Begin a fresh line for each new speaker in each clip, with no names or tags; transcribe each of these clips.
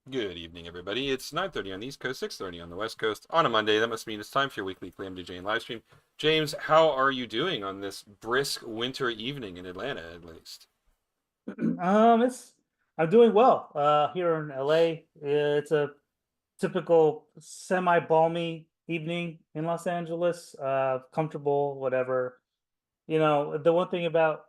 Good evening, everybody. It's 9:30 on the East Coast, 6:30 on the West Coast. On a Monday, that must mean it's time for your weekly Clam DJ live stream. James, how are you doing on this brisk winter evening in Atlanta, at least?
It's I'm doing well. Here in LA, it's a typical semi-balmy evening in Los Angeles. Comfortable, whatever. The one thing about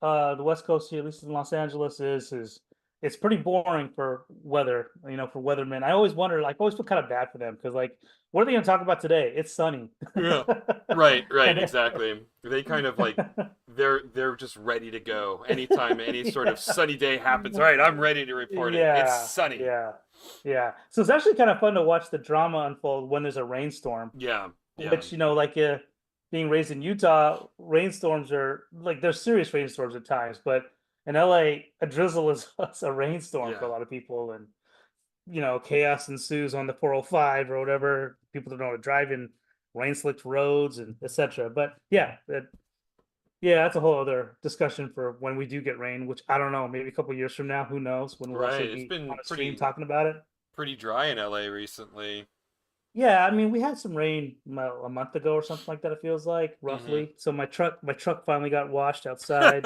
the West Coast here, at least in Los Angeles, is it's pretty boring for weather. For weathermen, I always wonder. Like, I always feel kind of bad for them because, like, what are they going to talk about today? It's sunny,
Yeah. Right,
and
exactly. They kind of like they're just ready to go. Anytime any sort of
yeah.
sunny day happens, all right, I'm ready to report it. It's
Yeah,
sunny.
yeah, yeah. So it's actually kind of fun to watch the drama unfold when there's a rainstorm,
Yeah, yeah.
which, like, being raised in Utah, rainstorms are like, there's serious rainstorms at times, but in LA, a drizzle is is a rainstorm for a
Yeah.
lot of people, and chaos ensues on the 405 or whatever. People don't know how to drive in rain-slicked roads and etc. But yeah, that's a whole other discussion for when we do get rain, which I don't know, maybe a couple years from now, who knows, when we'll
Right.
also
It's
be on
been
a stream
pretty
talking about it.
pretty dry in LA recently.
Yeah, I mean, we had some rain a month ago or something like that, it feels like,
Mm-hmm.
roughly. So my truck finally got washed outside.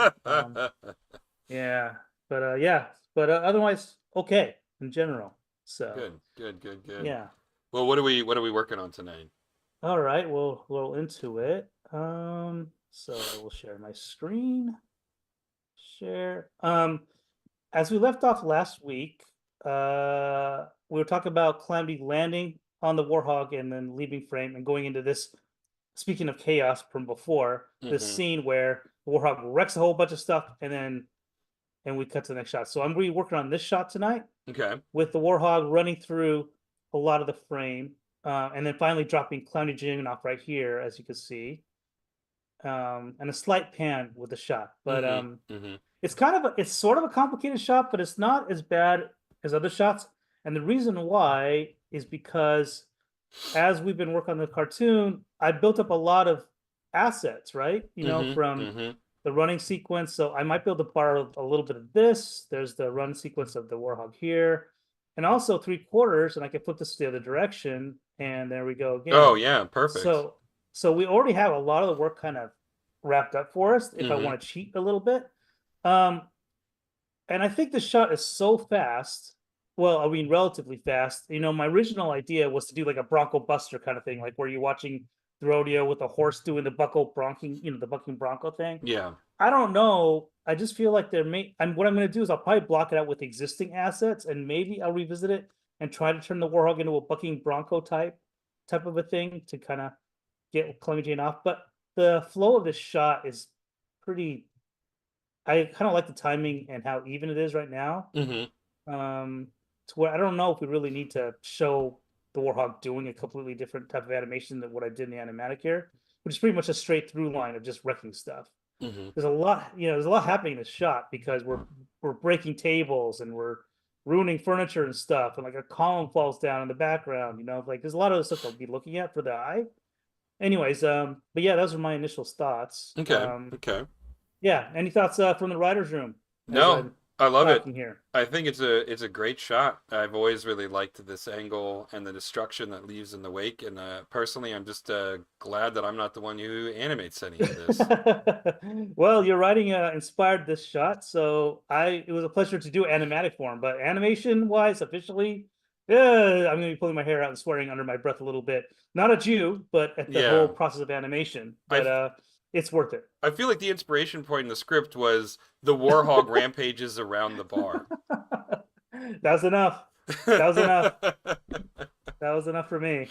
Yeah, but otherwise okay in general. So,
Good, good, good, good.
yeah.
Well, what are we working on tonight?
All right, we'll roll into it. So I will share my screen. Share. As we left off last week, we were talking about Calamity landing on the Warhog and then leaving frame and going into this. Speaking of chaos from before, this
Mm-hmm.
scene where the Warhog wrecks a whole bunch of stuff and we cut to the next shot. So I'm really working on this shot tonight
Okay.
with the Warhog running through a lot of the frame, and then finally dropping Calamity Jing off right here, as you can see, and a slight pan with the shot. But
Mm-hmm. Mm-hmm.
it's sort of a complicated shot, but it's not as bad as other shots. And the reason why is because as we've been working on the cartoon, I built up a lot of assets, right?
Mm-hmm.
From
Mm-hmm.
the running sequence. So I might be able to borrow a little bit of this. There's the run sequence of the Warhog here, and also 3/4, and I can flip this the other direction, and there we go
Oh
again.
yeah, perfect.
So so we already have a lot of the work kind of wrapped up for us if I
Mm-hmm.
want to cheat a little bit. Um, and I think the shot is so fast. Well, I mean, relatively fast. My original idea was to do like a Bronco Buster kind of thing, like where you're watching the rodeo with a horse doing the buckle bronking, the bucking Bronco thing.
Yeah.
I don't know. I just feel like there may. And what I'm going to do is I'll probably block it out with existing assets, and maybe I'll revisit it and try to turn the Warhog into a bucking Bronco type of a thing to kind of get Calamity Jane off. But the flow of this shot is pretty. I kind of like the timing and how even it is right now.
Mm-hmm.
Um, to where I don't know if we really need to show the Warhog doing a completely different type of animation than what I did in the animatic here, which is pretty much a straight through line of just wrecking stuff.
Mm-hmm.
There's a lot happening in this shot because we're breaking tables and we're ruining furniture and stuff, and like a column falls down in the background. Like, there's a lot of stuff I'll be looking at for the eye. Anyways, but yeah, those are my initial thoughts.
Okay. Okay.
Yeah, any thoughts from the writer's room as
No,
I'm
I love it.
talking here?
I think it's a great shot. I've always really liked this angle and the destruction that leaves in the wake. And personally, I'm just glad that I'm not the one who animates any of this.
Well, your writing inspired this shot, so it was a pleasure to do animatic form. But animation wise, officially, I'm gonna be pulling my hair out and swearing under my breath a little bit. Not at you, but at the whole
Yeah,
process of animation.
I
But it's worth it.
I feel like the inspiration point in the script was the Warhog rampages around the bar.
That was enough. That was enough. That was enough for me.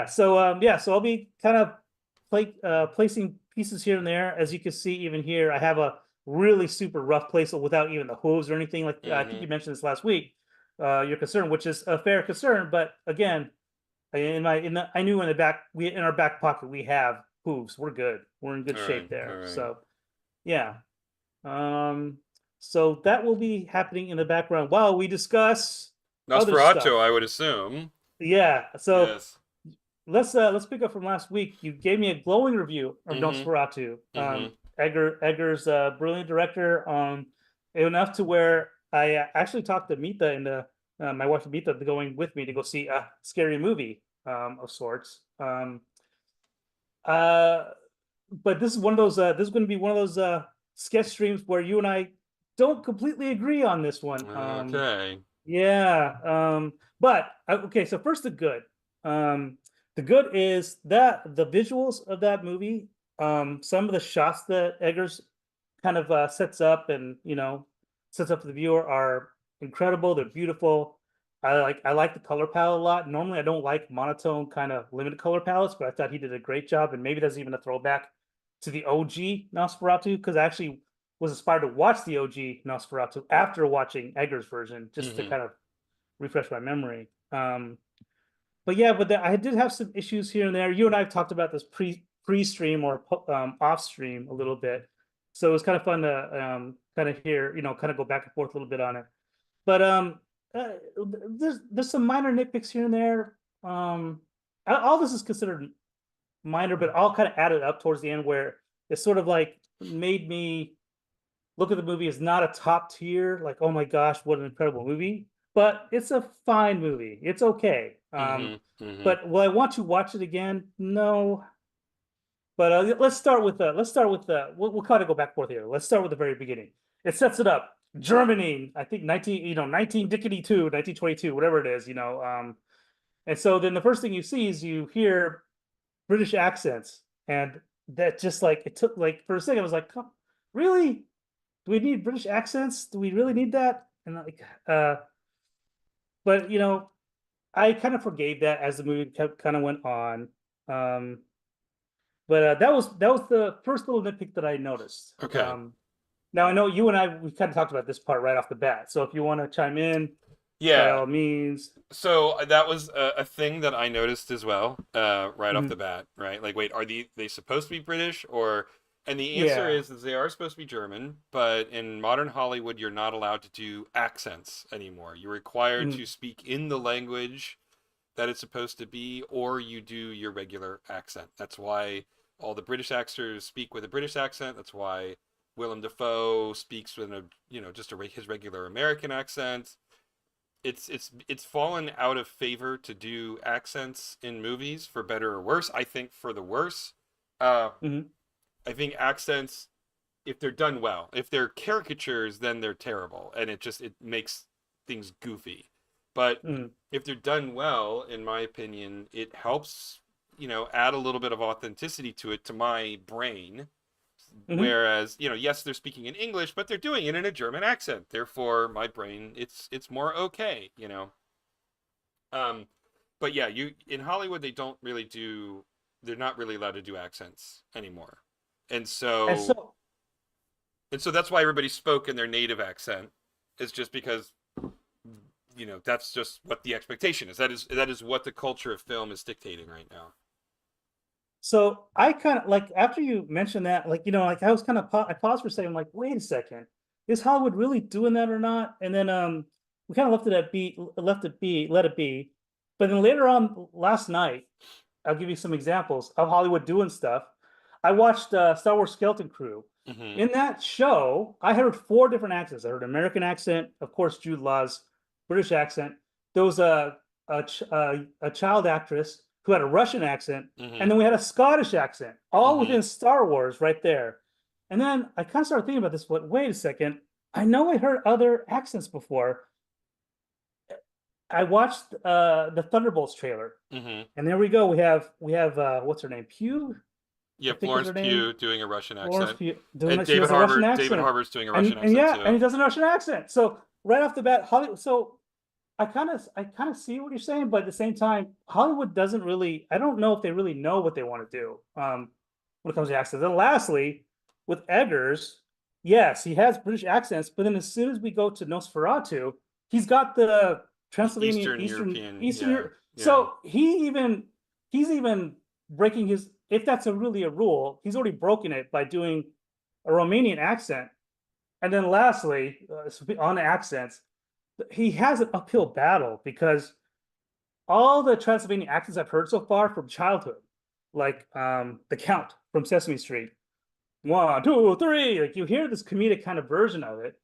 So I'll be kind of placing pieces here and there. As you can see, even here, I have a really super rough place without even the hooves or anything. Like, I think
Hmm.
you mentioned this last week. Your concern, which is a fair concern, but again, I knew in our back pocket we have hooves. We're good. We're in good
All right,
shape
all
there.
right.
So yeah. Um, so that will be happening in the background while we discuss other
Nosferatu,
stuff.
I would assume.
Yeah. So
Yes.
let's pick up from last week. You gave me a glowing review of
Mm-hmm.
Nosferatu.
Mm-hmm.
Edgar's brilliant director. Enough to where I actually talked to Mita and my wife Mita going with me to go see a scary movie of sorts. Uh, but this is one of those. This is going to be one of those sketch streams where you and I don't completely agree on this one.
Okay.
Yeah. But okay. So first, the good. The good is that the visuals of that movie, some of the shots that Eggers kind of sets up and sets up for the viewer are incredible. They're beautiful. I like the color palette a lot. Normally, I don't like monotone kind of limited color palettes, but I thought he did a great job. And maybe that's even a throwback to the OG Nosferatu because I actually was inspired to watch the OG Nosferatu after watching Eggers' version, just to
Hmm.
kind of refresh my memory. But yeah, I did have some issues here and there. You and I have talked about this pre-stream or off stream a little bit, so it was kind of fun to kind of hear, kind of go back and forth a little bit on it. But uh, there's some minor nitpicks here and there. All this is considered minor, but all kind of added up towards the end where it sort of like made me look at the movie as not a top tier, like, oh my gosh, what an incredible movie. But it's a fine movie. It's okay.
Hmm. Hmm.
But will I want to watch it again? No. But let's start with we'll kind of go back and forth here. Let's start with the very beginning. It sets it up. Germany, I think 19 Dickety 2, 1922, whatever it is. And so then the first thing you see is you hear British accents, and that just like it took like for a second I was like, really? Do we need British accents? Do we really need that? And like, but I kind of forgave that as the movie kept kind of went on. Um, but that was the first little nitpick that I noticed.
Okay.
Now I know you and we kind of talked about this part right off the bat. So if you want to chime in, by
Yeah.
all means.
So that was a thing that I noticed as well, right off the
Mhm.
bat, right? Like, wait, are they supposed to be British or? And the answer
Yeah.
is they are supposed to be German, but in modern Hollywood, you're not allowed to do accents anymore. You're required
Mhm.
to speak in the language that it's supposed to be, or you do your regular accent. That's why all the British actors speak with a British accent. That's why Willem Dafoe speaks with his regular American accent. It's fallen out of favor to do accents in movies for better or worse. I think for the worse. Uh,
Mhm.
I think accents, if they're done well, if they're caricatures, then they're terrible, and it makes things goofy. But
Mhm.
if they're done well, in my opinion, it helps add a little bit of authenticity to it to my brain.
Mhm.
Whereas yes, they're speaking in English, but they're doing it in a German accent. Therefore, my brain, it's more okay. Um, but yeah, you in Hollywood they don't really do. They're not really allowed to do accents anymore, and
And
so
so
and so that's why everybody spoke in their native accent. It's just because that's just what the expectation is. That is what the culture of film is dictating right now.
So I kind of like after you mentioned that, like like I was kind of I paused for a second, like, wait a second, is Hollywood really doing that or not? And then we kind of let it be. But then later on last night, I'll give you some examples of Hollywood doing stuff. I watched Star Wars Skeleton Crew.
Hmm.
In that show, I heard four different accents. I heard American accent, of course, Jude Law's British accent. There was a child actress who had a Russian accent,
Hmm.
and then we had a Scottish accent, all
Hmm.
within Star Wars right there. And then I kind of started thinking about this, but wait a second. I know I heard other accents before. I watched the Thunderbolts trailer,
Hmm.
and there we go. We have what's her name? Pugh,
You
I
have
think is
Florence
her name.
Pugh doing a Russian
Florence
accent,
Pugh doing
and
that. She does a Russian
David
accent,
Harbour's doing a Russian
and
accent
yeah, and
too.
he does a Russian accent. So right off the bat, Hollywood. So I kind of see what you're saying, but at the same time, Hollywood doesn't really. I don't know if they really know what they want to do when it comes to accents. And lastly, with Eggers, yes, he has British accents, but then as soon as we go to Nosferatu, he's got the Transylvanian
Eastern European,
Eastern
yeah,
Europe.
yeah.
So he's even breaking his. If that's really a rule, he's already broken it by doing a Romanian accent. And then lastly, on accents, he has an uphill battle because all the Transylvanian accents I've heard so far from childhood, like the Count from Sesame Street, 1, 2, 3, like you hear this comedic kind of version of it,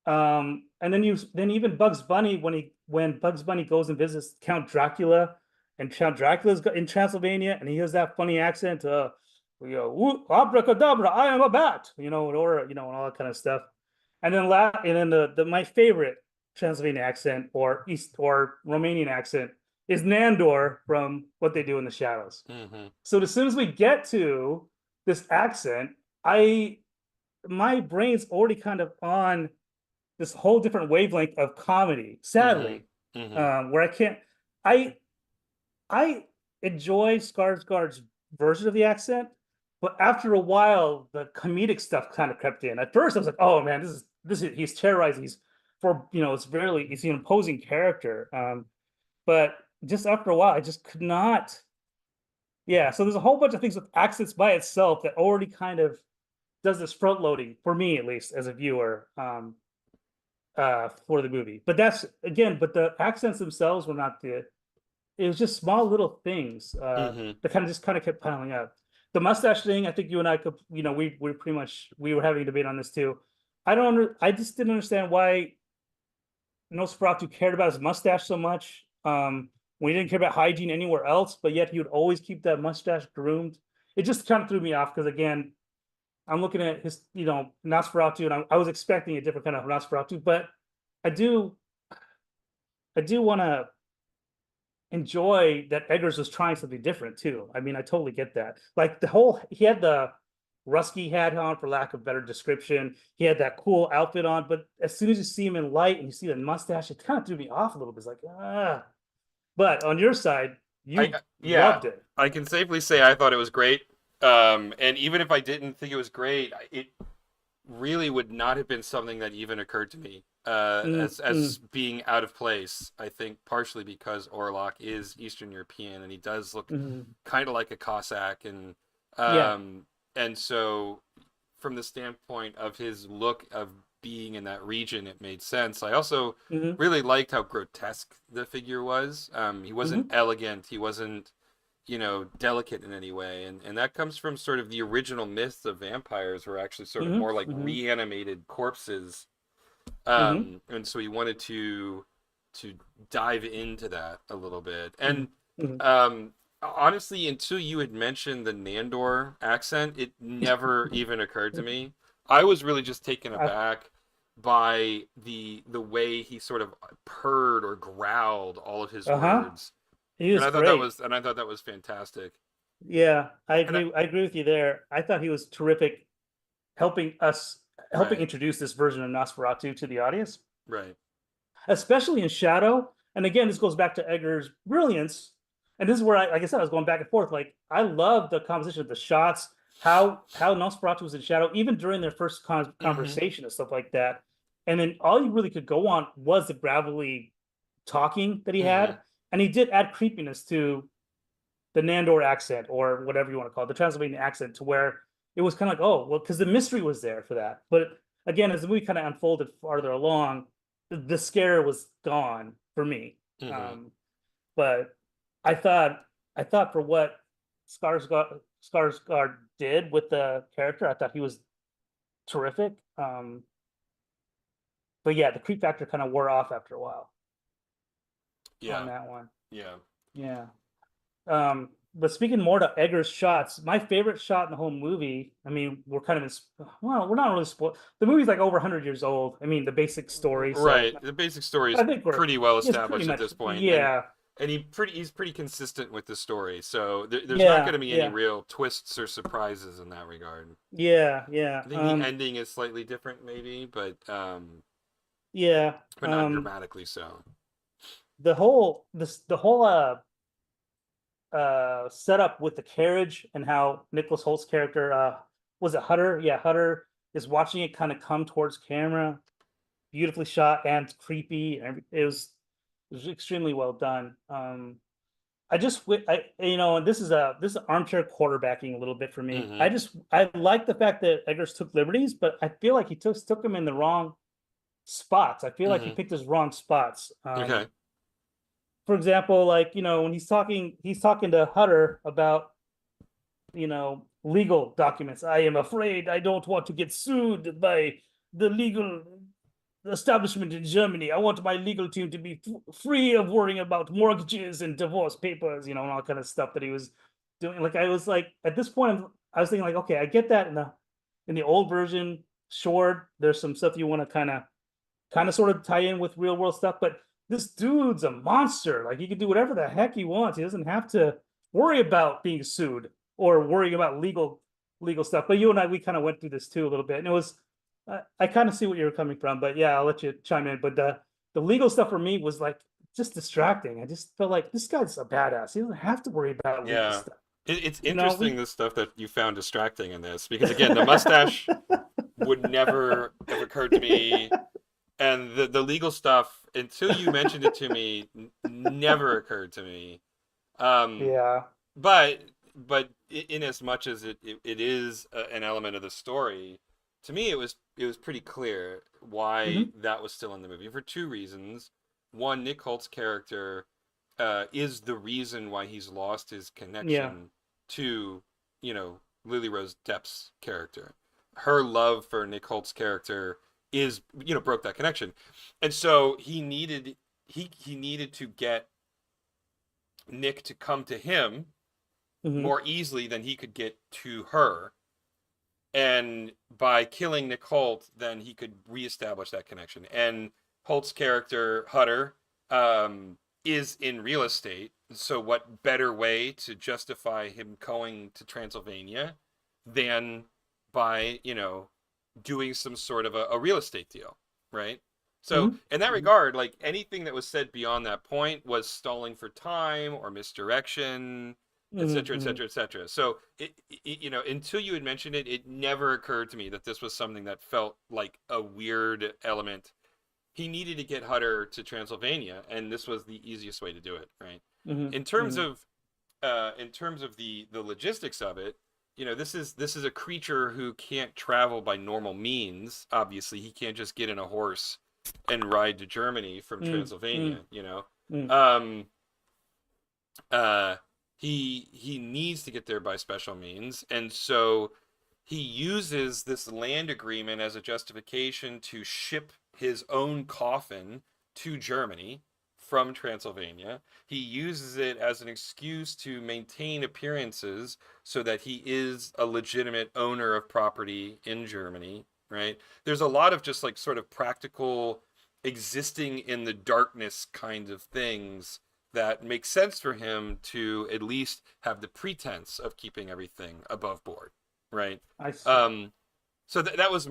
And then even Bugs Bunny when Bugs Bunny goes and visits Count Dracula, and Count Dracula's in Transylvania, and he has that funny accent, abracadabra, I am a bat, or and all that kind of stuff. And then the my favorite Transylvanian accent or East or Romanian accent is Nandor from What They Do in the Shadows.
Mm-hmm.
So as soon as we get to this accent, I my brain's already kind of on this whole different wavelength of comedy, sadly,
Mm-hmm. Mm-hmm.
where I can't. I I enjoy Skarsgård's version of the accent, but after a while, the comedic stuff kind of crept in. At first, I was like, "Oh man, this is he's terrorizing. He's for he's an imposing character." But just after a while, I just could not. Yeah, so there's a whole bunch of things with accents by itself that already kind of does this front loading for me, at least as a viewer. For the movie. But that's again, but the accents themselves were not the. It was just small little things
Mm-hmm.
that kind of kept piling up. The mustache thing, I think you and I could, we pretty much we were having a debate on this too. I just didn't understand why Nosferatu cared about his mustache so much. When he didn't care about hygiene anywhere else, but yet he would always keep that mustache groomed. It just kind of threw me off because again, I'm looking at his, Nosferatu, and I was expecting a different kind of Nosferatu, but I do, I do want to enjoy that Eggers was trying something different too. I mean, I totally get that. Like he had the Rusky hat on, for lack of better description. He had that cool outfit on, but as soon as you see him in light and you see the mustache, it kind of threw me off a little bit. It's like, ah. But on your side,
I
you
yeah,
loved it.
I can safely say I thought it was great. And even if I didn't think it was great, it really would not have been something that even occurred to me
Mm,
as
mm,
being out of place. I think partially because Orlok is Eastern European and he does look
mm.
kind of like a Cossack, and
Yeah.
um, and so from the standpoint of his look of being in that region, it made sense. I also
Hmm.
really liked how grotesque the figure was. He wasn't
Hmm.
elegant. He wasn't delicate in any way, and that comes from sort of the original myths of vampires were actually sort of
Hmm.
more like
Hmm.
reanimated corpses,
Hmm.
and so he wanted to dive into that a little bit.
Hmm.
And
Hmm.
honestly, until you had mentioned the Nandor accent, it never even occurred to me. I was really just taken aback by the way he sort of purred or growled all of his
Uh-huh.
words,
He
and
was
I thought that
great.
was and I thought that was fantastic.
Yeah, I
And I,
agree. I agree with you there. I thought he was terrific helping us helping
right,
introduce this version of Nosferatu to the audience,
right.
especially in Shadow. And again, this goes back to Edgar's brilliance. And this is where like I said, I was going back and forth. Like I love the composition of the shots, how Nosferatu was in Shadow, even during their first
Mm-hmm.
conversation and stuff like that. And then all you really could go on was the gravelly talking that he
Mm-hmm.
had, and he did add creepiness to the Nandor accent or whatever you want to call it, the Transylvanian accent, to where it was kind of like, oh, well, because the mystery was there for that. But again, as the movie kind of unfolded farther along, the scare was gone for me.
Mm-hmm.
Um, but I thought, I thought for what Skarsgård did with the character, I thought he was terrific. But yeah, the creep factor kind of wore off after a while on
Yeah,
that one.
yeah.
Yeah. But speaking more to Edgar's shots, my favorite shot in the whole movie. I mean, we're kind of well, we're not really spoiled. The movie's like over 100 years old. I mean, the basic story. So
Right. The basic story is
I think we're
pretty well
it's pretty
established at
much
this point,
yeah,
and he's pretty consistent with the story. So there's not
yeah,
going to be any
yeah,
real twists or surprises in that regard.
yeah, yeah,
I think the ending is slightly different, maybe,
yeah.
but not dramatically so.
The whole setup with the carriage and how Nicholas Holt's character was it Hutter? Yeah, Hutter is watching it kind of come towards camera, beautifully shot and creepy. And it was extremely well done. I just and this is armchair quarterbacking a little bit for me.
Mm-hmm.
I like the fact that Eggers took liberties, but I feel like he took them in the wrong spots. I feel like he
Mm-hmm.
picked his wrong spots.
Okay.
For example, like when he's talking to Hutter about legal documents. I am afraid I don't want to get sued by the legal. establishment in Germany. I want my legal team to be free of worrying about mortgages and divorce papers, and all kind of stuff that he was doing. Like I was like, at this point, I was thinking like, okay, I get that in the old version. Sure, there's some stuff you want to kind of sort of tie in with real world stuff, but this dude's a monster. Like he can do whatever the heck he wants. He doesn't have to worry about being sued or worrying about legal stuff. But you and I, we kind of went through this too a little bit, and it was I kind of see what you're coming from. But yeah, I'll let you chime in. But the legal stuff for me was like just distracting. I just felt like this guy's a badass. He doesn't have to worry about legal
Yeah.
stuff.
It's interesting
We
the stuff that you found distracting in this because again, the mustache would never have occurred to me, and the legal stuff until you mentioned it to me never occurred to me. Um,
yeah.
but in as much as it is an element of the story, to me it was pretty clear why
Hmm.
that was still in the movie for two reasons. One, Nick Holt's character is the reason why he's lost his
Yeah.
connection to, Lily Rose Depp's character. Her love for Nick Holt's character is, broke that connection. And so he needed to get Nick to come to him
Hmm.
more easily than he could get to her. And by killing Nick Holt, then he could reestablish that connection. And Holt's character, Hutter, is in real estate. So, what better way to justify him going to Transylvania than by, doing some sort of a real estate deal, right? So,
Hmm.
in that regard, like anything that was said beyond that point was stalling for time or misdirection, et
Hmm.
cetera, et
Hmm.
cetera, et cetera. So, until you had mentioned it, it never occurred to me that this was something that felt like a weird element. He needed to get Hutter to Transylvania, and this was the easiest way to do it, right?
Hmm.
In terms
Hmm.
of the logistics of it, this is a creature who can't travel by normal means. Obviously, he can't just get in a horse and ride to Germany from
Hmm. Hmm.
Transylvania.
Hmm.
Um, uh, he needs to get there by special means, and so he uses this land agreement as a justification to ship his own coffin to Germany from Transylvania. He uses it as an excuse to maintain appearances so that he is a legitimate owner of property in Germany, right? There's a lot of just like sort of practical existing in the darkness kind of things that make sense for him to at least have the pretense of keeping everything above board, right?
I see.
Um, so that was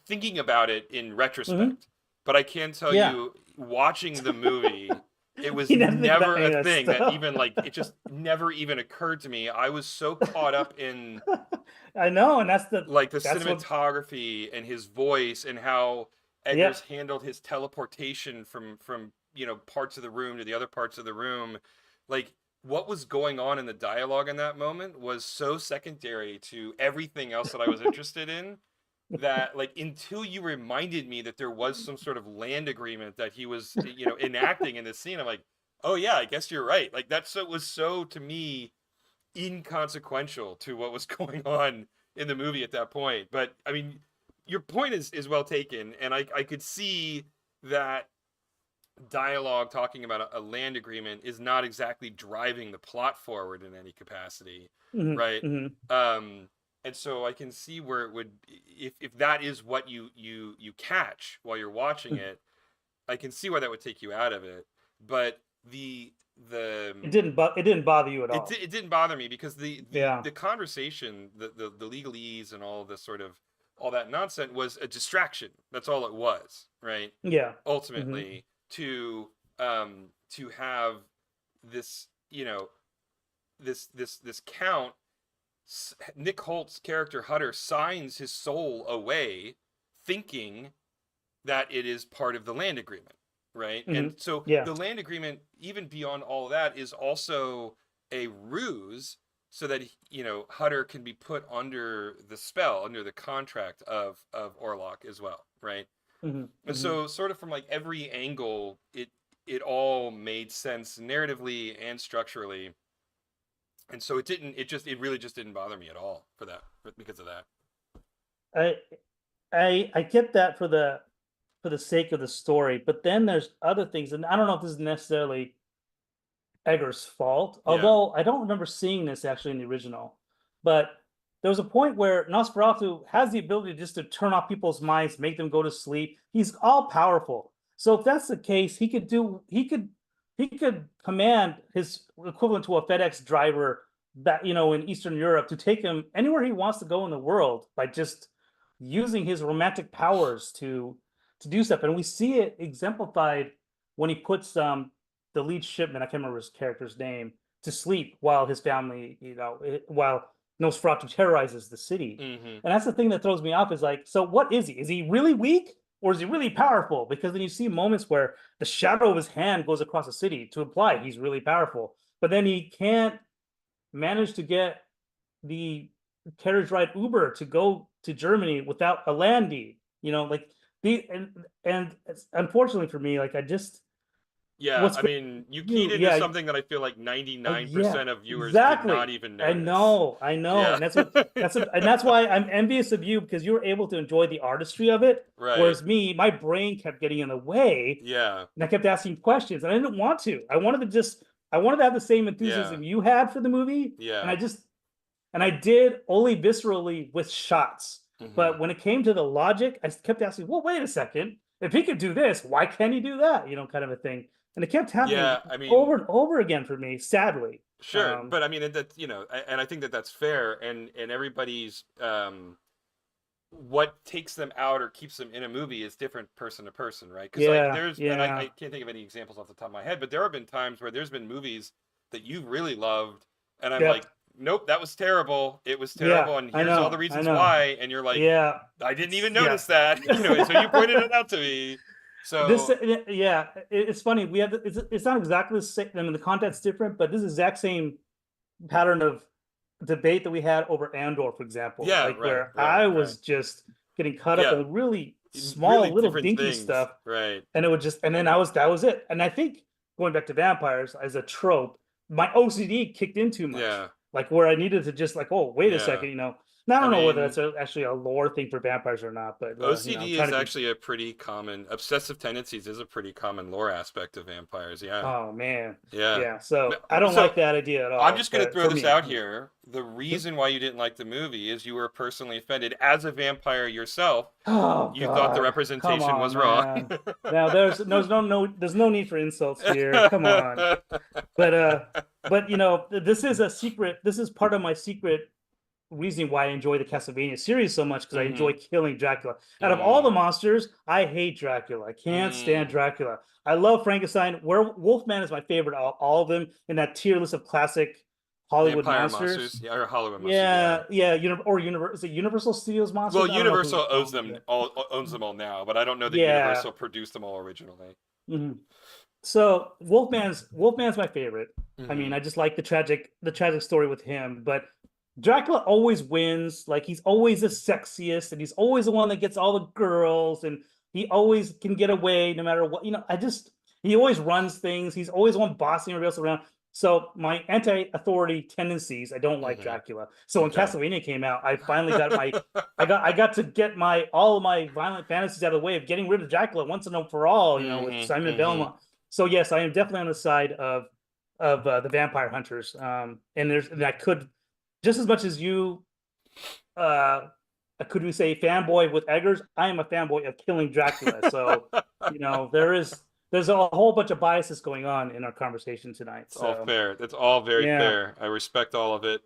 thinking about it in
Hmm.
retrospect, but I can tell
Yeah.
you, watching the movie, it was
You never think about
never
any
a
of that
thing that
stuff.
even like it just never even occurred to me. I was so caught up in
I know, and
like the
that's what.
cinematography and his voice and how
Yep.
Eggers handled his teleportation from parts of the room to the other parts of the room. Like what was going on in the dialogue in that moment was so secondary to everything else that I was interested in, that like until you reminded me that there was some sort of land agreement that he was enacting in this scene, I'm like, oh yeah, I guess you're right. Like that's so was so to me inconsequential to what was going on in the movie at that point. But I mean, your point is well taken, and I could see that dialogue talking about a land agreement is not exactly driving the plot forward in any capacity,
Hmm.
right?
Hmm.
Um, and so I can see where it would, if that is what you catch while you're watching it, I can see why that would take you out of it. But the
It didn't bother you at
it
all.
it didn't bother me because
Yeah.
the conversation, the legalese and all this sort of all that nonsense was a distraction. That's all it was, right?
Yeah. Hmm.
Ultimately, to have this, this count, Nick Holt's character Hutter signs his soul away, thinking that it is part of the land agreement, right?
Hmm.
And so
Yeah.
the land agreement, even beyond all of that, is also a ruse so that Hutter can be put under the spell, under the contract of Orlok as well, right?
Hmm.
And
Hmm.
so, sort of from like every angle, it all made sense narratively and structurally, and so it really just didn't bother me at all because of that.
I I get that for the for the sake of the story, but then there's other things, and I don't know if this is necessarily Egger's fault,
Yeah.
although I don't remember seeing this actually in the original. But there was a point where Nosferatu has the ability just to turn off people's minds, make them go to sleep. He's all powerful. So if that's the case, he could command his equivalent to a FedEx driver that in Eastern Europe to take him anywhere he wants to go in the world by just using his romantic powers to do stuff. And we see it exemplified when he puts the lead shipman, I can't remember his character's name, to sleep while his family, while Nosferatu terrorizes the city.
Hmm.
And that's the thing that throws me off is like, so what is he? Is he really weak or is he really powerful? Because then you see moments where the shadow of his hand goes across the city to imply he's really powerful, but then he can't manage to get the carriage ride Uber to go to Germany without a landy. Like the and unfortunately for me, like I just
Yeah,
what's
I
great
mean, you keyed
you
into
yeah
something that I feel like
yeah
99% of viewers did not
exactly.
even
I
notice.
know, I know,
Yeah.
and that's why I'm envious of you because you were able to enjoy the artistry of it,
Right.
whereas me, my brain kept getting in the way,
Yeah.
and I kept asking questions, and I didn't want to. I wanted to have the same
Yeah.
enthusiasm you had for the movie, and
Yeah.
I did only viscerally with shots.
Hmm.
But when it came to the logic, I kept asking, well, wait a second. If he could do this, why can't he do that? Kind of a thing. And it kept happening
Yeah, I mean,
over and over again for me, sadly.
sure,
Um,
but I mean that and I think that that's fair, and everybody's what takes them out or keeps them in a movie is different person to person, right? Because like
yeah,
there's and I
yeah,
can't think of any examples off the top of my head, but there have been times where there's been movies that you've really loved, and I'm like,
yep,
nope, that was terrible. It was
yeah,
terrible, and
I
here's all the
know, I
reasons
know.
why, and you're like,
Yeah,
I didn't even
yeah.
notice that, and so you pointed it out to me.
This,
So
yeah, it's funny. It's not exactly the same. I mean, the content's different, but this is the exact same pattern of debate that we had over Andor, for example,
yeah,
like
right,
where
right,
I
right.
was just getting caught up
Yeah,
in really
really
small, little
different
dinky
things,
stuff,
right?
and it would just, and then that was it. And I think going back to vampires as a trope, my OCD kicked in too much,
Yeah,
like where I needed to just like, oh, wait a
yeah.
second, Now I
I
don't know whether
mean,
that's actually a lore thing for vampires or not, but I'm
OCD
trying
is
to keep.
actually a pretty common obsessive tendencies is a pretty common lore aspect of vampires. Yeah,
Oh man,
yeah.
yeah. So I don't
So
like that idea at
I'm
all.
just gonna
But
throw
for
this
me,
out
yeah.
here. The
Sure.
reason why you didn't like the movie is you were personally offended as a vampire yourself.
Oh
You thought the
God, come
representation
on,
was wrong.
man. Now there's no need for insults here. Come on. But this is a secret. This is part of my secret reason why I enjoy the Castlevania series so much because I enjoy
Hmm.
killing Dracula. Out of all the
Mm.
monsters, I hate Dracula. I can't stand
Mm.
Dracula. I love Frankenstein. Wolfman is my favorite of all of them in that tier list of classic Hollywood
Vampire
monsters.
monsters, yeah, or Hollywood monsters, yeah.
Yeah, yeah, is it Universal Studios
Well,
monsters? I don't know who
Universal
owns it.
owns them all now, but I don't know that
Yeah.
Universal produced them all originally.
Mhm. So Wolfman's my favorite. I mean,
Hmm.
I just like the tragic story with him, but Dracula always wins. Like he's always the sexiest, and he's always the one that gets all the girls, and he always can get away no matter what. He always runs things. He's always the one bossing everybody else around. So my anti-authority tendencies, I don't like
Hmm.
Dracula. So when
Okay.
Castlevania came out, I finally got I got to get my all of my violent fantasies out of the way of getting rid of Dracula once and for all, with
Hmm.
Simon
Hmm.
Belmont. So yes, I am definitely on the side of the vampire hunters. And I could just as much as you uh could we say fanboy with Eggers, I am a fanboy of killing Dracula. So, there's a whole bunch of biases going on in our conversation tonight.
It's all
So
fair. That's all very
yeah,
fair. I respect all of it.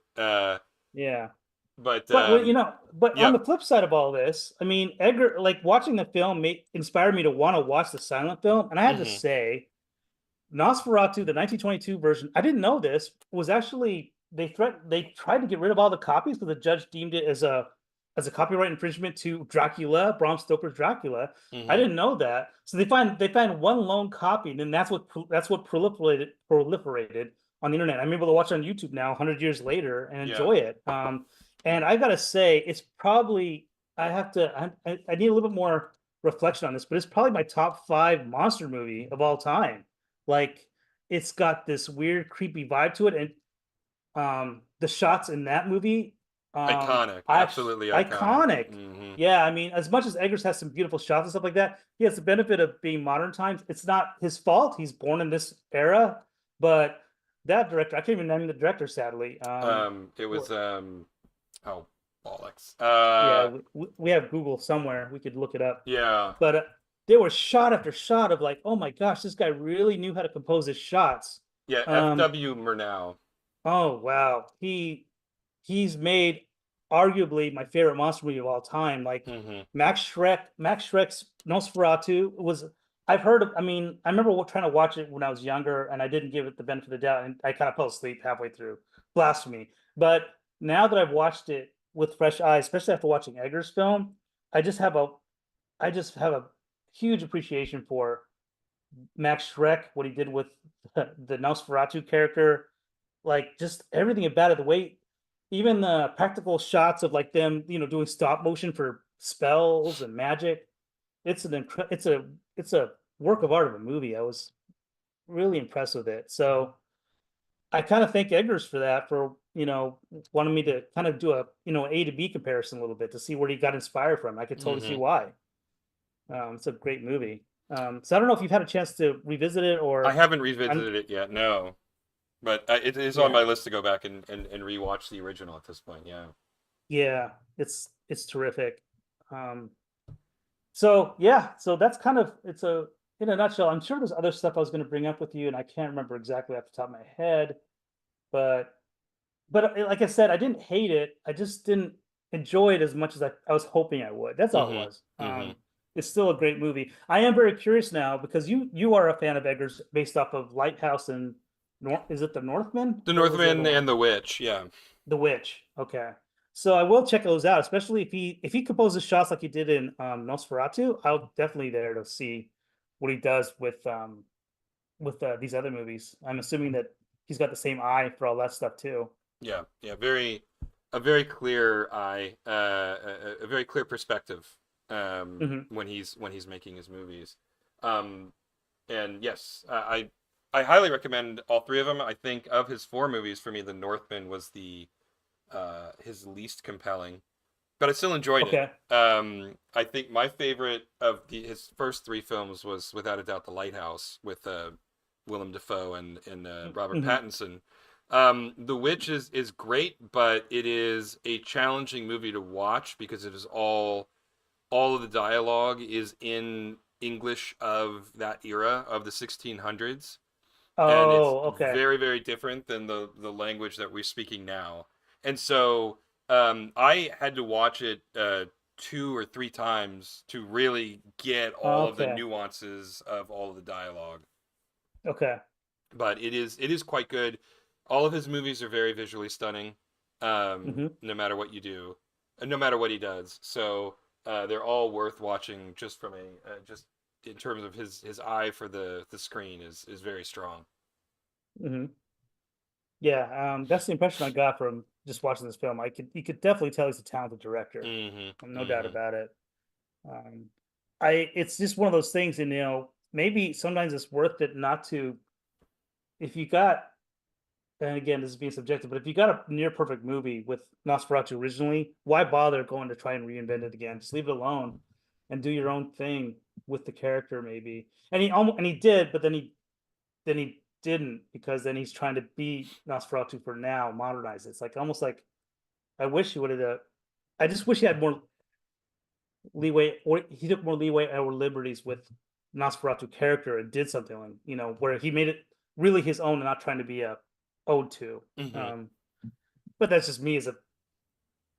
yeah.
But
But but on
yep.
the flip side of all this, I mean, Edgar, like watching the film inspired me to want to watch the silent film. And I have to
Hmm.
say, Nosferatu, the 1922 version, I didn't know this, was actually they tried to get rid of all the copies because the judge deemed it as a copyright infringement to Dracula, Bram Stoker's Dracula. I
Hmm.
didn't know that. So they find one lone copy, and then that's what proliferated on the internet. I'm able to watch it on YouTube now, 100 years later, and
Yeah.
enjoy it. And I gotta say, it's probably I need a little bit more reflection on this, but it's probably my top five monster movie of all time. Like it's got this weird, creepy vibe to it, and the shots in that movie
Iconic,
I actually
absolutely iconic.
iconic.
Hmm.
Yeah, I mean, as much as Eggers has some beautiful shots and stuff like that, he has the benefit of being modern times. It's not his fault. He's born in this era, but that director, I can't even name the director, sadly.
It
What?
was oh bollocks.
Yeah, we have Google somewhere. We could look it up.
Yeah,
But there was shot after shot of like, oh my gosh, this guy really knew how to compose his shots.
yeah.
Um,
F.W. Murnau.
oh wow, he's made arguably my favorite monster movie of all time. Like
Hmm.
Max Shrek's Nosferatu was. I've heard of. I mean, I remember trying to watch it when I was younger, and I didn't give it the benefit of the doubt, and I kind of fell asleep halfway through. Blasphemy! But now that I've watched it with fresh eyes, especially after watching Eggers' film, I just have a I just have a huge appreciation for Max Shrek, what he did with the Nosferatu character, like just everything about it. The way, even the practical shots of like them, doing stop motion for spells and magic. It's a work of art of a movie. I was really impressed with it. So I kind of thank Eggers for that, for wanting me to kind of do a A to B comparison a little bit to see where he got inspired from. I could totally see
Hmm.
why. It's a great movie. So I don't know if you've had a chance to revisit it
I
or
haven't
I'm
revisited it yet, no, but it is on my
yeah,
list to go back and rewatch the original at this point. Yeah.
yeah, it's terrific. Um, so yeah, so that's kind of it's a in a nutshell. I'm sure there's other stuff I was going to bring up with you, and I can't remember exactly off the top of my head. But like I said, I didn't hate it. I just didn't enjoy it as much as I was hoping I would. That's all it
Hmm.
was.
Hmm.
It's still a great movie. I am very curious now because you are a fan of Eggers based off of Lighthouse and is it the Northman?
The
What was the other
Northman
one?
and the Witch. Yeah.
The Witch. Okay. So I will check those out, especially if he composes shots like he did in Nosferatu. I'll definitely there to see what he does with these other movies. I'm assuming that he's got the same eye for all that stuff too.
Yeah. Yeah. A very clear eye, a very clear perspective,
Hmm.
when he's making his movies. Um, and yes, I highly recommend all three of them. I think of his four movies, for me, The Northman was the his least compelling, but I still enjoyed it.
Okay.
I think my favorite of his first three films was without a doubt The Lighthouse with Willem Dafoe and Robert
Hmm.
Pattinson. The Witch is great, but it is a challenging movie to watch because it is all of the dialogue is in English of that era of the 1600s, and it's
Oh, okay.
very different than the language that we're speaking now. And so I had to watch it two or three times to really get all of the
Okay.
nuances of all of the dialogue.
Okay.
But it is quite good. All of his movies are very visually stunning,
Hmm.
no matter what you do, and no matter what he does. So they're all worth watching just from a just in terms of his eye for the screen is very strong.
Hmm. Yeah. That's the impression I got from just watching this film. You could definitely tell he's a talented director.
Hmm.
No doubt
Hmm.
about it. Um, it's just one of those things, and maybe sometimes it's worth it not to, if you got, and again, this is being subjective, but if you got a near perfect movie with Nosferatu originally, why bother going to try and reinvent it again? Just leave it alone and do your own thing with the character, maybe. And he did, but then he didn't because then he's trying to be Nosferatu for now, modernize it. It's like almost like I wish he would have. I just wish he had more leeway, or he took more leeway or liberties with Nosferatu character and did something like where he made it really his own and not trying to be a ode to.
Hmm.
Um, but that's just me as a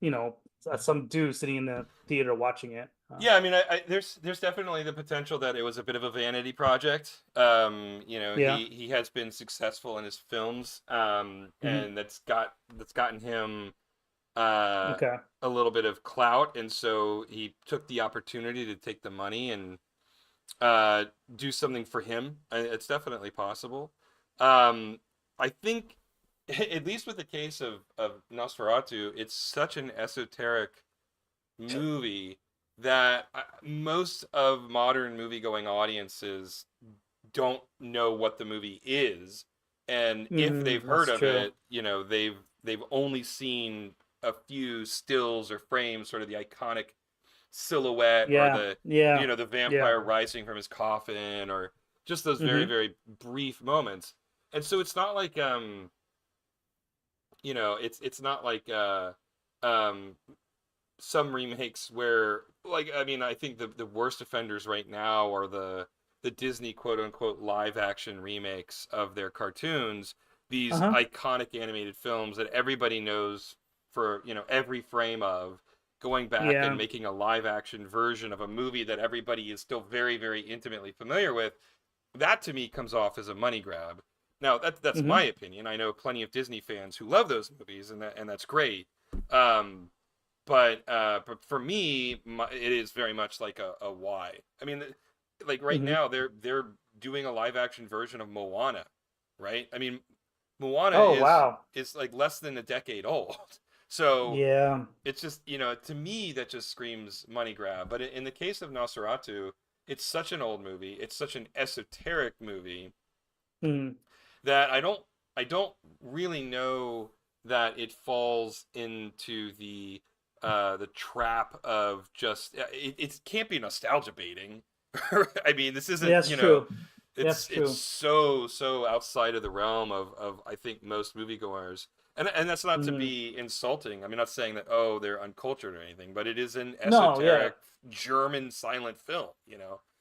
you know some dude sitting in the theater watching it.
Yeah, I mean, there's definitely the potential that it was a bit of a vanity project.
Yeah.
He has been successful in his films,
Hmm.
and that's gotten him uh,
Okay.
a little bit of clout, and so he took the opportunity to take the money and uh, do something for him. It's definitely possible. Um, I think, at least with the case of Nosferatu, it's such an esoteric movie that most of modern movie going audiences don't know what the movie is, and if they've heard
That's
of
true.
it, they've only seen a few stills or frames, sort of the iconic silhouette, or
Yeah. Yeah.
the
Yeah.
vampire rising from his coffin, or just those very,
Mm-hmm.
very brief moments. And so it's not like it's not like um some remakes where, like, I mean, I think the worst offenders right now are the Disney quote unquote live action remakes of their cartoons, these
Uh-huh.
iconic animated films that everybody knows for, every frame of, going back and
Yeah.
making a live action version of a movie that everybody is still very, very intimately familiar with. That to me comes off as a money grab. Now that's my
Mm-hmm.
opinion. I know plenty of Disney fans who love those movies, and that's great. Um, but for me, it is very much like a why. I mean, like right
Mm-hmm.
now they're doing a live action version of Moana, right? I mean, Moana
Oh,
is
wow.
is like less than a decade old, so
Yeah.
it's just, to me that just screams money grab. But in the case of Nosferatu, it's such an old movie, it's such an esoteric movie
Mm.
that I don't really know that it falls into the trap of just, it can't be nostalgia baiting. I mean, this isn't,
That's true. That's
it's
true.
so outside of the realm of I think most moviegoers. And that's not to
Mm.
be insulting. I'm not saying that, oh, they're uncultured or anything, but it is an
No, yeah.
esoteric German silent film.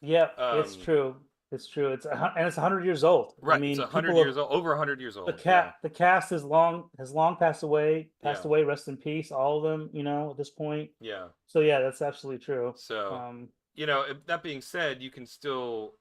Yeah, it's
Um,
true. It's true. And it's 100 years old. I
right, it's
mean,
100
people have
years old, over 100 years
the
old. Yeah.
cast has long passed away.
Yeah.
Passed away. Rest in peace, all of them. At this point.
Yeah.
So yeah, that's absolutely true.
So,
Um.
that being said, you can still,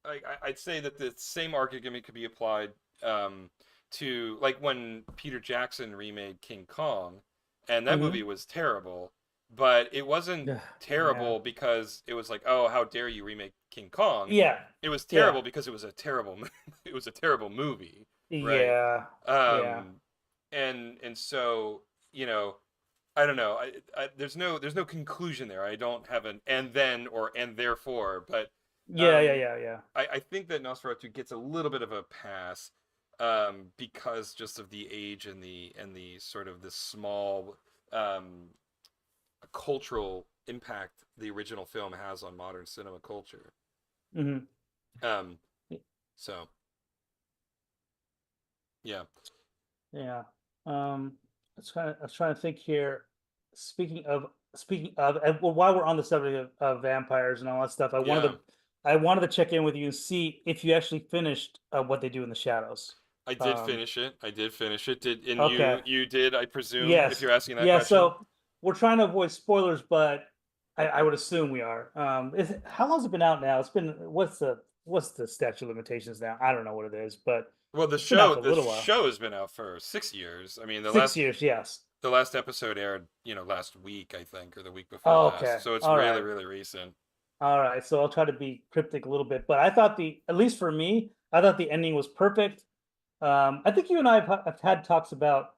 I'd say that the same argument could be applied um, to, like, when Peter Jackson remade King Kong, and that movie
Mhm.
was terrible, but it wasn't
Yeah. Yeah.
terrible because it was like, oh, how dare you remake King Kong?
Yeah.
It was
Yeah.
terrible because it was a terrible, it was a terrible movie, right?
Yeah. Yeah.
Um, and so, you know, I don't know. There's no conclusion there. I don't have an and then or and therefore, but
Yeah. Yeah.
um,
Yeah. Yeah.
I think that Nosferatu gets a little bit of a pass because just of the age and the sort of the small um, cultural impact the original film has on modern cinema culture.
Hmm.
Um, so yeah,
Yeah. I was trying to think here. Speaking of, and well, while we're on the subject of vampires and all that stuff,
yeah.
I wanted to check in with you and see if you actually finished What They Do in the Shadows.
I did
Um,
finish it. I did finish it. Did and
okay.
you did, I presume, if
Yes.
you're asking that
Yeah.
question.
So we're trying to avoid spoilers, but I would assume we are. How long's it been out now? It's been what's the statute of limitations now? I don't know what it is, but
Well, the
it's been out
show
for a
the
little while.
show has been out for 6 years. I mean,
6 years, yes.
the last episode aired, last week, I think, or the week before
Oh,
last.
okay.
So it's
All
really,
right.
really recent.
All right. So I'll try to be cryptic a little bit, but I thought at least for me, I thought the ending was perfect. I think you and I have had talks about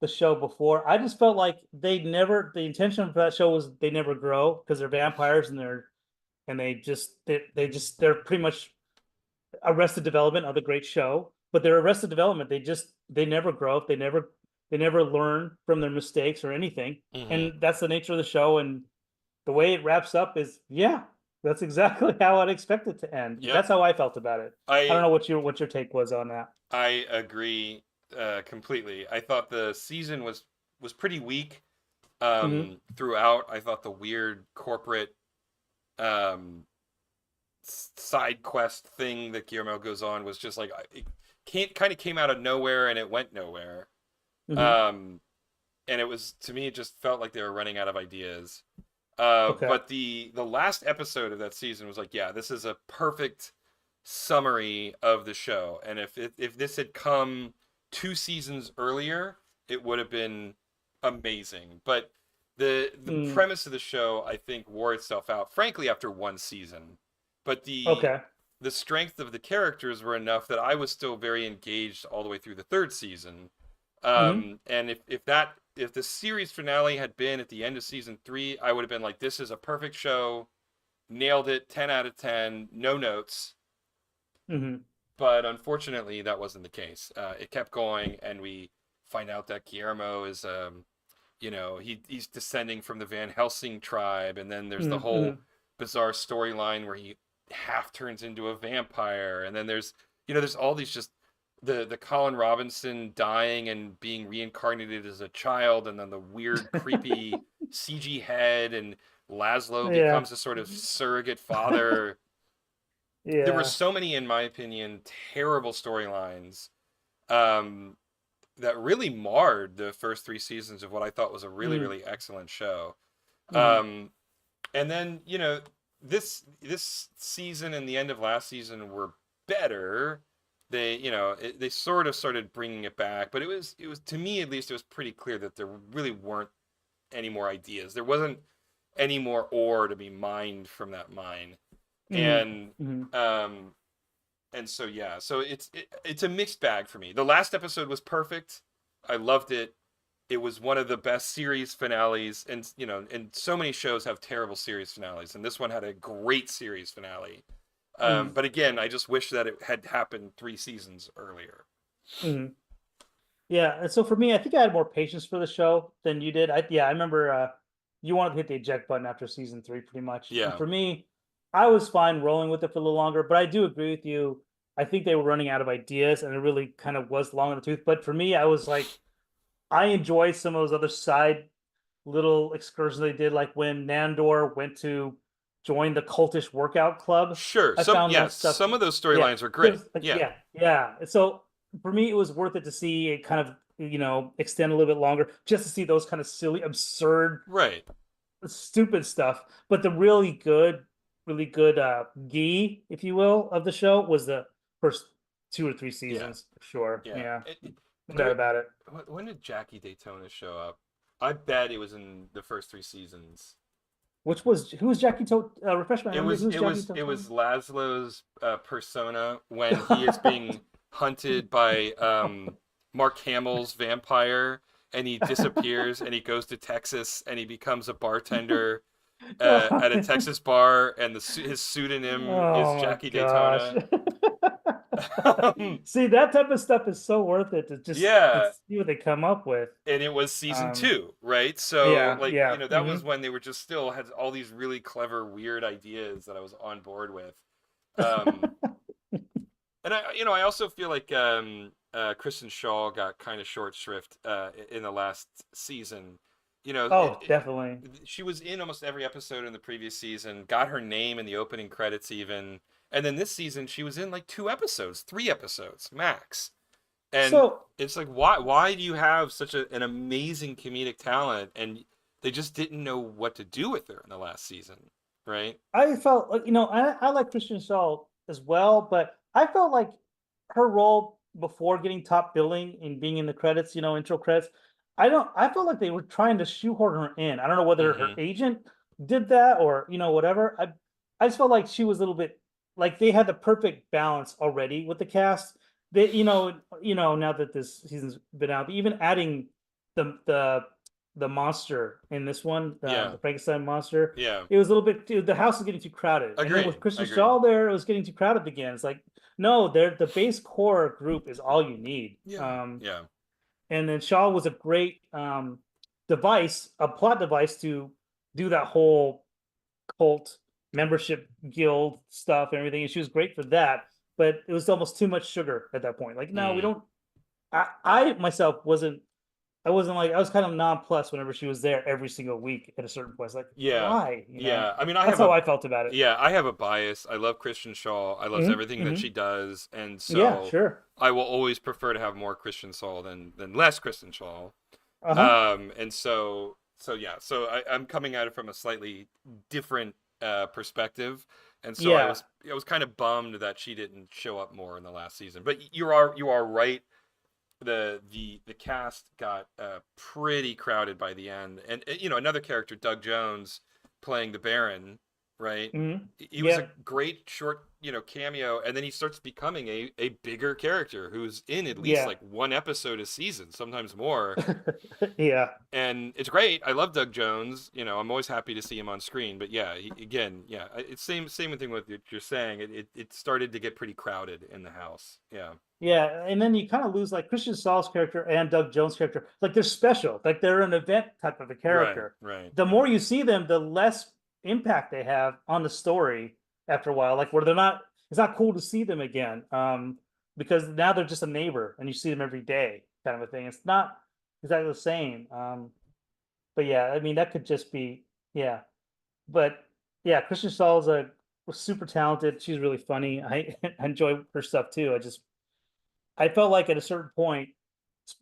the show before. I just felt like the intention of that show was they never grow because they're vampires and they're pretty much Arrested Development of the great show, but they're Arrested Development. They never grow. They never learn from their mistakes or anything,
Hmm.
and that's the nature of the show. And the way it wraps up is, yeah, that's exactly how I'd expect it to end.
Yep.
That's how I felt about it. I don't
I
know what your take was on that.
I agree completely. I thought the season was pretty weak
Hmm.
throughout. I thought the weird corporate um, side quest thing that Guillermo goes on was just like, it kind of came out of nowhere and it went nowhere.
Hmm.
Um, and it was, to me, it just felt like they were running out of ideas.
Okay.
But the last episode of that season was like, yeah, this is a perfect summary of the show. And if this had come 2 seasons earlier, it would have been amazing. But the
Mm.
premise of the show, I think, wore itself out, frankly, after one season. But
Okay.
the strength of the characters were enough that I was still very engaged all the way through the third season.
Hmm.
And if the series finale had been at the end of season 3, I would have been like, this is a perfect show, nailed it, 10 out of 10, no notes.
Hmm.
But unfortunately, that wasn't the case. It kept going, and we find out that Guillermo is he's descending from the Van Helsing tribe, and then there's the
Mm-hmm.
whole bizarre storyline where he half turns into a vampire, and then there's all these just the Colin Robinson dying and being reincarnated as a child, and then the weird creepy CG head, and Laszlo
Yeah.
becomes a sort of surrogate father. There were
Yeah.
so many, in my opinion, terrible storylines um, that really marred the first three seasons of what I thought was a really,
Mm-hmm.
really excellent show.
Mm-hmm.
Um, and then this season and the end of last season were better. They sort of started bringing it back, but it was to me at least it was pretty clear that there really weren't any more ideas. There wasn't any more ore to be mined from that mine, and
Mm-hmm.
um, so yeah, so it's a mixed bag for me. The last episode was perfect. I loved it. It was one of the best series finales, and and so many shows have terrible series finales, and this one had a great series finale.
Mm-hmm.
But again, I just wish that it had happened 3 seasons earlier.
Mm-hmm. Yeah, and so for me, I think I had more patience for the show than you did. I remember you wanted to hit the eject button after season three, pretty much. And
Yeah,
for me, I was fine rolling with it for a little longer, but I do agree with you. I think they were running out of ideas, and it really kind of was long in the tooth. But for me, I was like, I enjoy some of those other side little excursions they did, like when Nandor went to join the cultish workout club.
sure.
I
Some
found that
yes,
stuff,
some of those
yeah,
storylines are great.
there's like,
Yeah,
yeah. So for me, it was worth it to see it kind of, extend a little bit longer, just to see those kind of silly, absurd,
right.
stupid stuff. But the really good gi, if you will, of the show was the first 2 or 3
Yeah,
seasons, for sure.
yeah.
Yeah, no doubt
There.
about it.
When did Jackie Daytona show up? I bet it was in the first 3 seasons.
Which was who was Jackie To? Refresh my
It
memory.
was
Who's
it
Jackie
was it
Toton?
was Laszlo's persona when he is being hunted by Mark Hamill's vampire, and he disappears, and he goes to Texas, and he becomes a bartender at a Texas bar, and his pseudonym is
Oh my
Jackie
gosh.
Daytona. Um,
See, that type of stuff is so worth it to just to
yeah,
see what they come up with.
and it was season
Um,
2, right? So
yeah,
like,
yeah.
that was when they were just still had all these really clever, weird ideas that I was on board with. Um, and I also feel like Kristen Shaw got kind of short shrift in the last season.
Oh, definitely.
She was in almost every episode in the previous season, got her name in the opening credits even, and then this season she was in like 2 episodes, 3 episodes max. And
So
it's like, why do you have such an amazing comedic talent, and they just didn't know what to do with her in the last season, right?
I felt like, I like Christian Shaw as well, but I felt like her role before getting top billing and being in the credits, intro credits, I felt like they were trying to shoehorn her in. I don't know whether her
Mm-hmm.
agent did that or, whatever. I just felt like she was a little bit like they had the perfect balance already with the cast. They, now that this season's been out, even adding the the monster in this one,
Yeah,
the Frankenstein monster,
yeah.
it was a little bit too, the house is getting too crowded. And then with
Agreed,
Kristen
agreed.
Shaw there, it was getting too crowded again. It's like, no, the base core group is all you need.
Yeah, yeah,
And then Shaw was a great device, a plot device to do that whole cult membership guild stuff and everything. And she was great for that. But it was almost too much sugar at that point. Like, no, we
mm.
don't. I myself wasn't. I wasn't like, I was kind of nonplussed whenever she was there every single week at a certain point. It's like,
Yeah,
why?
yeah. I mean,
That's how I felt about it.
I have a bias. I love Christian Shaw. I love everything that she does, and
Yeah,
so
sure.
I will always prefer to have more Christian Shaw than less Christian Shaw.
Uh huh.
And so yeah, so I'm coming at it from a slightly different perspective, and so
Yeah.
I was kind of bummed that she didn't show up more in the last season. But you are right. The cast got pretty crowded by the end, and another character, Doug Jones, playing the Baron. right?
Hmm.
He was a
Yep.
great short, cameo, and then he starts becoming a bigger character who's in at least
Yeah.
like one episode a season, sometimes more.
Yeah.
And it's great. I love Doug Jones. I'm always happy to see him on screen. But yeah, again, yeah, it's same thing with what you're saying. It started to get pretty crowded in the house. Yeah.
Yeah, and then you kind of lose like Christian Saul's character and Doug Jones' character. Like they're special, like they're an event type of a
Right.
character.
Right.
The more
Right.
you see them, the less impact they have on the story after a while. Like where they're not, it's not cool to see them again. Because now they're just a neighbor and you see them every day, kind of a thing. It's not exactly the same. But yeah, I mean that could just be yeah. But yeah, Christian Saul's a was super talented. She's really funny. I enjoy her stuff too. I felt like at a certain point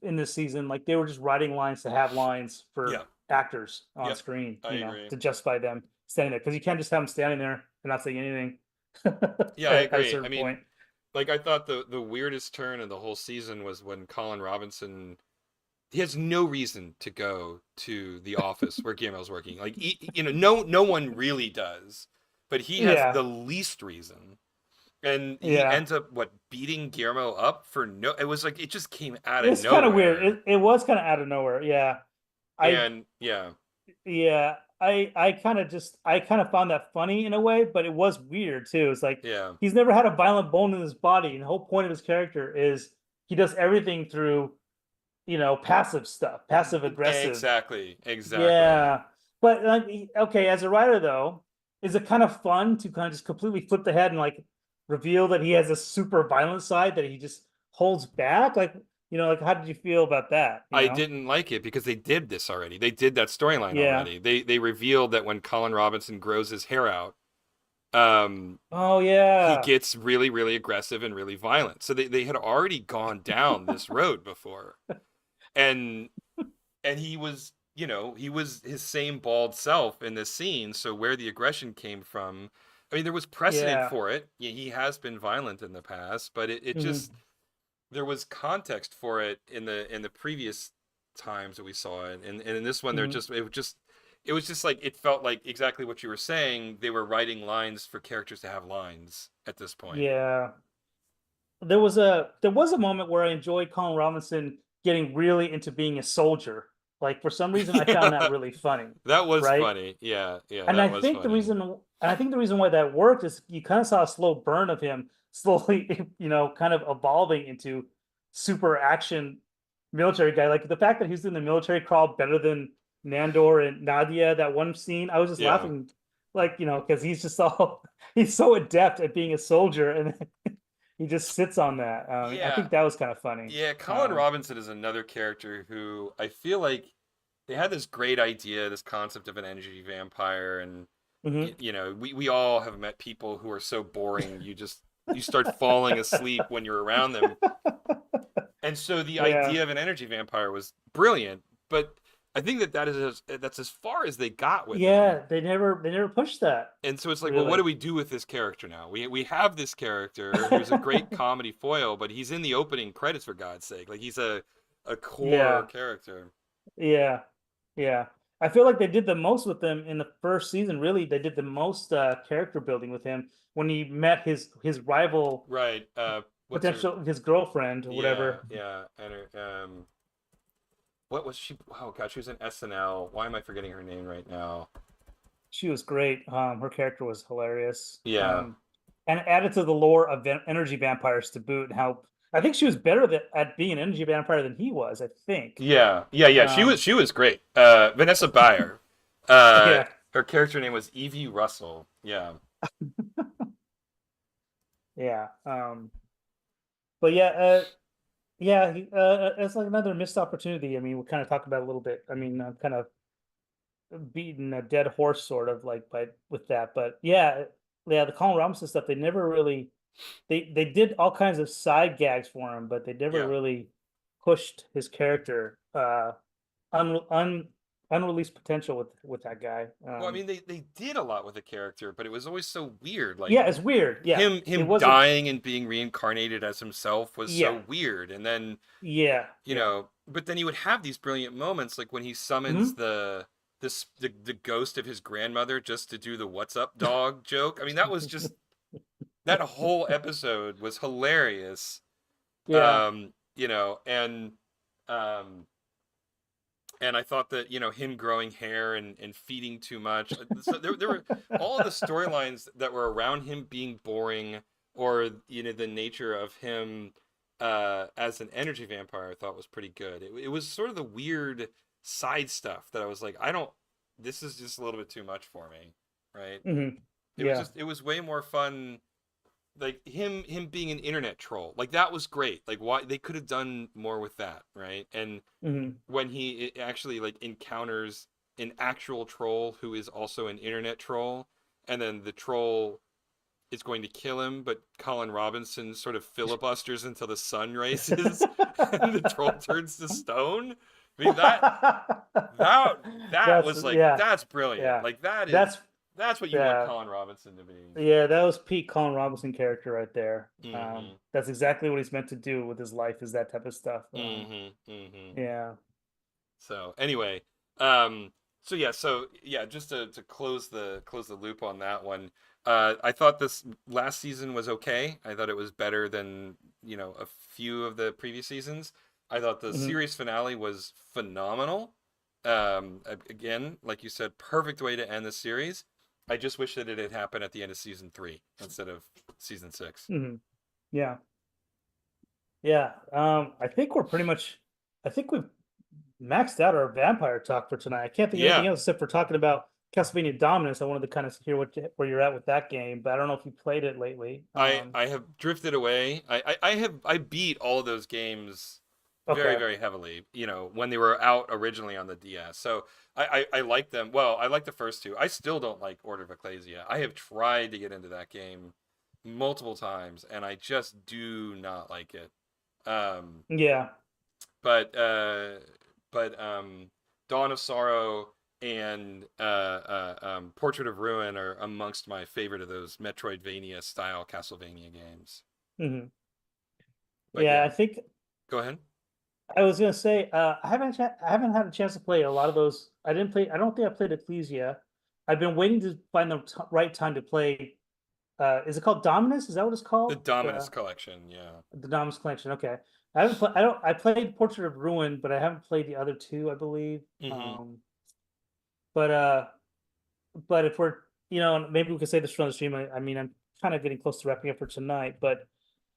in this season, like they were just writing lines to have lines for
Yeah.
actors on
Yep.
screen,
I agree.
to justify them standing there because you can't just have them standing there and not saying anything
Yeah, I
at a
agree.
certain
I mean,
point.
like I thought the weirdest turn in the whole season was when Colin Robinson, he has no reason to go to the office where Guillermo's working. Like no one really does, but he has
Yeah,
the least reason. And he
yeah.
ends up beating Guillermo up for no. It was like it just came out of
It's kind of weird.
nowhere.
It was kind of out of nowhere. Yeah, I
And yeah,
yeah I kind of found that funny in a way, but it was weird too. It's like
yeah,
he's never had a violent bone in his body, and the whole point of his character is he does everything through passive stuff, passive aggressive.
exactly, exactly.
Yeah. But like, okay, as a writer though, is it kind of fun to kind of just completely flip the head and like reveal that he has a super violent side that he just holds back? Like, like how did you feel about that?
I didn't like it because they did this already. They did that storyline
Yeah.
already. They revealed that when Colin Robinson grows his hair out, um,
Oh
he
yeah.
gets really, really aggressive and really violent. So they had already gone down this road before. And he was his same bald self in this scene. So where the aggression came from, I mean, there was precedent
Yeah.
for it. Yeah, he has been violent in the past, but it just,
Hmm.
there was context for it in the previous times that we saw it, and in this one,
Hmm.
it was just like it felt like exactly what you were saying. They were writing lines for characters to have lines at this point.
Yeah. There was a moment where I enjoyed Colin Robinson getting really into being a soldier. Like for some reason I found that
Yeah,
really funny,
that was
right?
funny. Yeah, yeah,
And I
that was
think the
funny.
reason and I think the reason why that worked is you kind of saw a slow burn of him slowly, kind of evolving into super action military guy. Like the fact that he's doing the military crawl better than Nandor and Nadia, that one scene, I was just
Yeah.
laughing, like, because he's just all he's so adept at being a soldier and he just sits on that. I
Yeah.
think that was kind of funny.
Yeah, Colin
Um,
Robinson is another character who I feel like they had this great idea, this concept of an energy vampire, and
mhm.
we all have met people who are so boring you start falling asleep when you're around them. And so the
Yeah.
idea of an energy vampire was brilliant, but I think that's as far as they got with him.
Yeah, they never pushed that,
And so it's like, well, what do
really.
we do with this character now? We have this character who's a great comedy foil, but he's in the opening credits for God's sake. Like he's a core
Yeah.
character.
Yeah, yeah. I feel like they did the most with him in the first season. Really, they did the most character building with him when he met his rival,
Right. What's her?
potential his girlfriend or
Yeah,
whatever.
yeah. And what was she? Oh God, she was in SNL. Why am I forgetting her name right now?
She was great. Her character was hilarious.
Yeah.
And added to the lore of energy vampires to boot. And how I think she was better at being an energy vampire than he was. I think.
Yeah, yeah, yeah. She was
Um,
she was great. Vanessa Bayer.
yeah,
Her character name was Evie Russell. Yeah.
yeah. But yeah, yeah. It's like another missed opportunity. I mean, we kind of talked about it a little bit. I mean, I'm kind of beating a dead horse sort of like by with that, but yeah, yeah, the Colin Robinson stuff, they never really they did all kinds of side gags for him, but they never
Yeah.
really pushed his character unreleased potential with that guy.
Well, I mean, they did a lot with the character, but it was always so weird. Like
Yeah, it's weird. Yeah, it
him
wasn't.
dying and being reincarnated as himself was
Yeah,
so weird. And then
yeah, yeah.
but then he would have these brilliant moments, like when he summons
Hmm.
the the ghost of his grandmother just to do the "What's up, dog" joke. I mean, that was just that whole episode was hilarious.
Yeah.
You know, um, and I thought that him growing hair and feeding too much. So there were all of the storylines that were around him being boring, or the nature of him as an energy vampire. I thought was pretty good. It was sort of the weird side stuff that I was like, I don't. This is just a little bit too much for me, right?
Yeah.
It was way more fun like him being an internet troll, like that was great. Like why they could have done more with that, right? And
Hmm.
when he actually like encounters an actual troll who is also an internet troll, and then the troll is going to kill him, but Colin Robinson sort of filibusters until the sun rises and the troll turns to stone. I mean that that
That's
was like
yeah,
that's brilliant.
yeah.
Like
That's
that's what you want
yeah,
Colin Robinson to be.
yeah. That was peak Colin Robinson character right there.
Mm-hmm.
That's exactly what he's meant to do with his life is that type of stuff.
Mm-hmm. Mm-hmm.
Yeah.
So anyway, um, so yeah, just to close the loop on that one. I thought this last season was okay. I thought it was better than a few of the previous seasons. I thought the
Hmm.
series finale was phenomenal. Again, like you said, perfect way to end the series. I just wish that it had happened at the end of season 3 instead of season 6.
Hmm. Yeah. Yeah. I think we're pretty much. I think we've maxed out our vampire talk for tonight. I can't think of anything
Yeah,
else except for talking about Castlevania Dominus. I wanted to kind of hear where you're at with that game, but I don't know if you played it lately.
I have drifted away. I beat all of those games very
Okay.
very heavily. When they were out originally on the DS. So I like them. Well, I like the first two. I still don't like Order of Ecclesia. I have tried to get into that game multiple times, and I just do not like it. Um,
Yeah.
but uh, but Dawn of Sorrow and Portrait of Ruin are amongst my favorite of those Metroidvania style Castlevania games.
Hmm.
But
Yeah.
yeah,
I think
go ahead.
I was gonna say I haven't had a chance to play a lot of those. I didn't play. I don't think I played Ecclesia. I've been waiting to find the right time to play. Is it called Dominus? Is that what it's
The
called?
Dominus Collection, yeah.
The Dominus Collection. Okay. I haven't played. I don't. I played Portrait of Ruin, but I haven't played the other two. I believe.
Mm-hmm.
But but if we're maybe we could say this from the stream. I mean I'm kind of getting close to wrapping up for tonight, but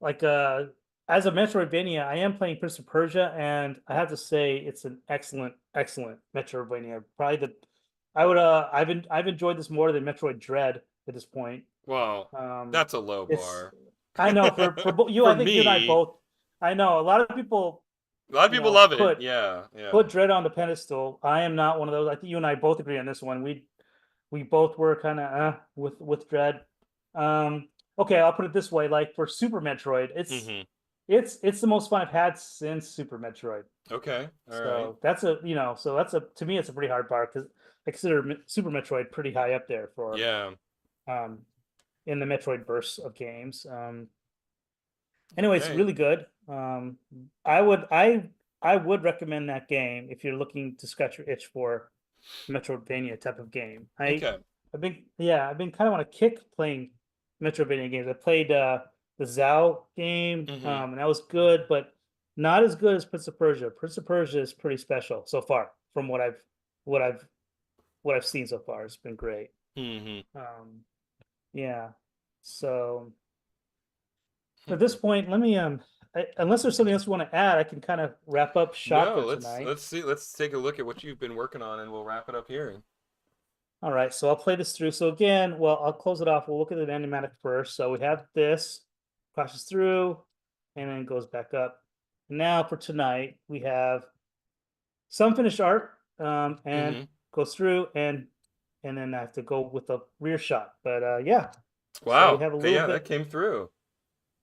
like as a Metroidvania, I am playing Prince of Persia, and I have to say it's an excellent Metroidvania. Probably the I would I've enjoyed this more than Metroid Dread at this point.
Well,
Um,
that's a low
it's
bar.
I know for you,
For
I think you and I
me,
both. I know a lot of people
a lot of people love it. Yeah, yeah.
put Dread on the pedestal. I am not one of those. I think you and I both agree on this one. We both were kind of with Dread. Um, okay, I'll put it this way: like for Super Metroid,
Mm-hmm.
it's the most fun I've had since Super Metroid.
Okay, all right.
So that's to me it's a pretty hard bar because I consider Super Metroid pretty high up there for
Yeah.
um in the Metroid burst of games. Anyway, it's
Okay.
really good. I would I would recommend that game if you're looking to scratch your itch for Metroidvania type of game.
Okay.
I've been kind of on a kick playing Metroidvania games. I played the Zao game,
Mm-hmm.
and that was good, but not as good as Prince of Persia. Prince of Persia is pretty special so far from what I've what I've seen so far. It's been great.
Mm-hmm.
Um, yeah. So at this point, let me unless there's something else you want to add, I can kind of wrap up shop
No,
for
let's
tonight.
let's see. Let's take a look at what you've been working on, and we'll wrap it up here.
All right, so I'll play this through. So again, well, I'll close it off. We'll look at the animatic first. So we have this, crashes through, and then goes back up. Now for tonight, we have some finished art, and
Mm-hmm.
goes through, and then I have to go with the rear shot. But yeah, so we
Wow.
have a little
Yeah, that
bit.
came through.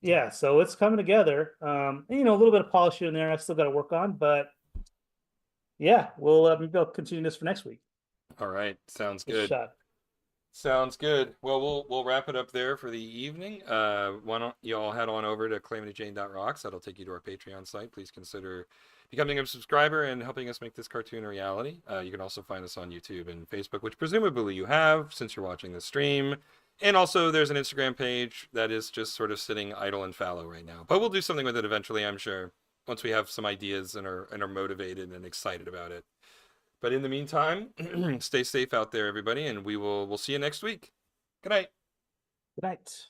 Yeah, so it's coming together. A little bit of polish here and there. I still got to work on, but yeah, we'll maybe I'll continue this for next week.
All right. Sounds
This
good.
shot.
Sounds good. Well, we'll wrap it up there for the evening. Why don't you all head on over to calamityjane.rocks? That'll take you to our Patreon site. Please consider becoming a subscriber and helping us make this cartoon a reality. You can also find us on YouTube and Facebook, which presumably you have since you're watching the stream. And also, there's an Instagram page that is just sort of sitting idle and fallow right now. But we'll do something with it eventually, I'm sure, once we have some ideas and are motivated and excited about it. But in the meantime, stay safe out there, everybody, and we'll see you next week. Good night.
Good night.